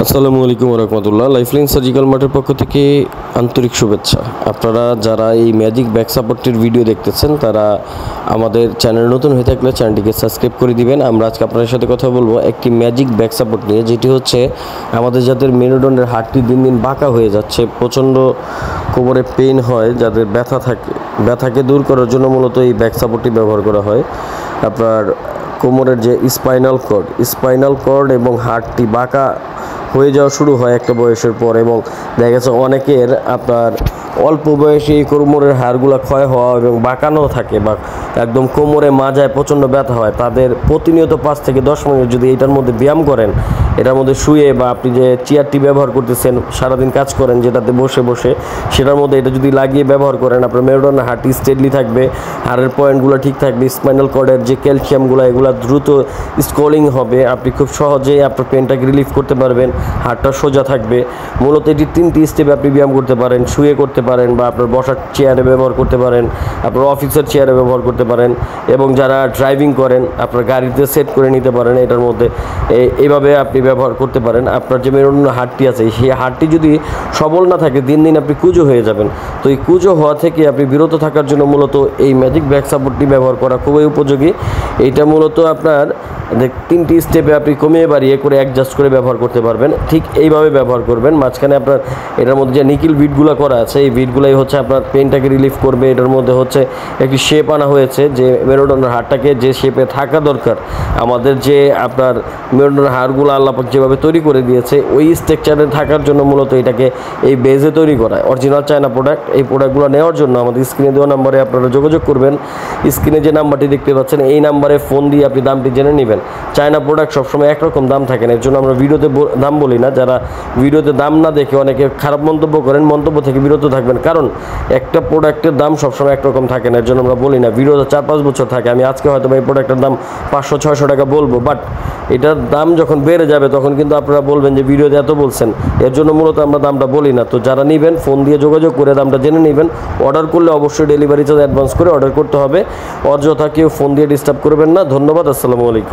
আসসালামু আলাইকুম রহমতুল্লাহ। Lifeline surgical মার্টের পক্ষ থেকে আন্তরিক শুভেচ্ছা। আপনারা যারা এই ম্যাজিক ব্যাক সাপোর্টের ভিডিও দেখতেছেন তারা আমাদের চ্যানেল নতুন হয়ে থাকলে চ্যানেলটিকে সাবস্ক্রাইব করে দিবেন। আমরা আজকে আপনাদের সাথে কথা বলবো একটি ম্যাজিক ব্যাক সাপোর্ট নিয়ে, যেটি হচ্ছে আমাদের যাদের মেরুদণ্ডের হাড়টি দিন দিন বাঁকা হয়ে যাচ্ছে, প্রচণ্ড কোমরে পেইন হয়, যাদের ব্যথাকে দূর করার জন্য মূলত এই ব্যাক সাপোর্টটি ব্যবহার করা হয়। আপনার কোমরের যে স্পাইনাল কর্ড এবং হাড়টি বাঁকা হয়ে যাওয়া শুরু হয় একটা বয়সের পর, এবং দেখা গেছে অনেকের আপনার অল্প বয়সে এই কোমরের হাড়গুলো ক্ষয় হওয়া এবং বাঁকানো থাকে, বা একদম কোমরে মাজায় প্রচণ্ড ব্যথা হয়। তাদের প্রতিনিয়ত 5 থেকে 10 মিনিট যদি এটার মধ্যে ব্যায়াম করেন, এটার মধ্যে শুয়ে, বা আপনি যে চেয়ারটি ব্যবহার করতেছেন সারাদিন কাজ করেন যেটাতে বসে বসে, সেটার মধ্যে এটা যদি লাগিয়ে ব্যবহার করেন, আপনার মেরুদণ্ডের হাড়টি স্টেডলি থাকবে, হাড়ের পয়েন্টগুলো ঠিক থাকবে, স্পাইনাল কর্ডের যে ক্যালসিয়ামগুলো এগুলো দ্রুত স্কোলিং হবে, আপনি খুব সহজেই আপনার পেনটাকে রিলিফ করতে পারবেন, হাড়টা সোজা থাকবে। মূলত এটি 3টি স্টেপে আপনি ব্যায়াম করতে পারেন। শুয়ে করতে পারেন, বা আপনার বসার চেয়ারে ব্যবহার করতে পারেন, আপনার অফিসের চেয়ারে ব্যবহার করতে পারেন, এবং যারা ড্রাইভিং করেন আপনার গাড়িতে সেট করে নিতে পারেন। এটার মধ্যে এইভাবে আপনি ব্যবহার করতে পারেন। আপনার যে মেরুদণ্ড হাড়টি আছে, সেই হাড়টি যদি সবল না থাকে, দিন দিন আপনি কুঁজো হয়ে যাবেন। তো এই কুঁজো হওয়া থেকে আপনি বিরত থাকার জন্য মূলত এই ম্যাজিক ব্যাক সাপোর্টটি ব্যবহার করা খুবই উপযোগী। এইটা মূলত আপনার 3টি স্টেপে আপনি কমিয়ে বাড়িয়ে করে অ্যাডজাস্ট করে ব্যবহার করতে পারবেন। ঠিক এইভাবে ব্যবহার করবেন। মাঝখানে আপনার এটার মধ্যে যে নিকেল বিটগুলো করা আছে, এই বিটগুলোই হচ্ছে আপনার পেনটাকে রিলিফ করবে। এটার মধ্যে হচ্ছে একটি শেপ আনা হয়েছে, যে মেরুদণ্ডের হাড়টাকে যে শেপে থাকা দরকার, আমাদের যে আপনার মেরুদণ্ডের হাড়গুলো আল্লাহ পাক যেভাবে তৈরি করে দিয়েছে, ওই স্ট্রাকচারে থাকার জন্য মূলত এটাকে এই বেজে তৈরি করা। Original China product. এই প্রোডাক্টগুলো নেওয়ার জন্য আমাদের স্ক্রিনে দেওয়া নাম্বারে আপনারা যোগাযোগ করবেন। স্ক্রিনে যে নাম্বারটি দেখতে পাচ্ছেন, এই নাম্বারে ফোন দিয়ে আপনি দামটি জেনে নেবেন। চায়না প্রোডাক্ট সবসময় একরকম দাম থাকে না, এর জন্য আমরা ভিডিওতে দাম বলি না। যারা ভিডিওতে দাম না দেখে অনেকে খারাপ মন্তব্য করেন, মন্তব্য থেকে বিরত থাকবেন, কারণ একটা প্রোডাক্টের দাম সবসময় একরকম থাকে না, এর জন্য আমরা বলি না। ভিডিওতে 4-5 বছর থাকে। আমি আজকে হয়তো এই প্রোডাক্টের দাম 500-600 টাকা বলবো, বাট এটার দাম যখন বেড়ে যাবে তখন কিন্তু আপনারা বলবেন যে ভিডিওতে এত বলছেন। এর জন্য মূলত আমরা দামটা বলি না। তো যারা নেবেন ফোন দিয়ে যোগাযোগ করে দামটা জেনে নেবেন। অর্ডার করলে অবশ্যই ডেলিভারি চার্জ অ্যাডভান্স করে অর্ডার করতে হবে। অযথা কেউ ফোন দিয়ে ডিস্টার্ব করবেন না। ধন্যবাদ। আসসালামু আলাইকুম।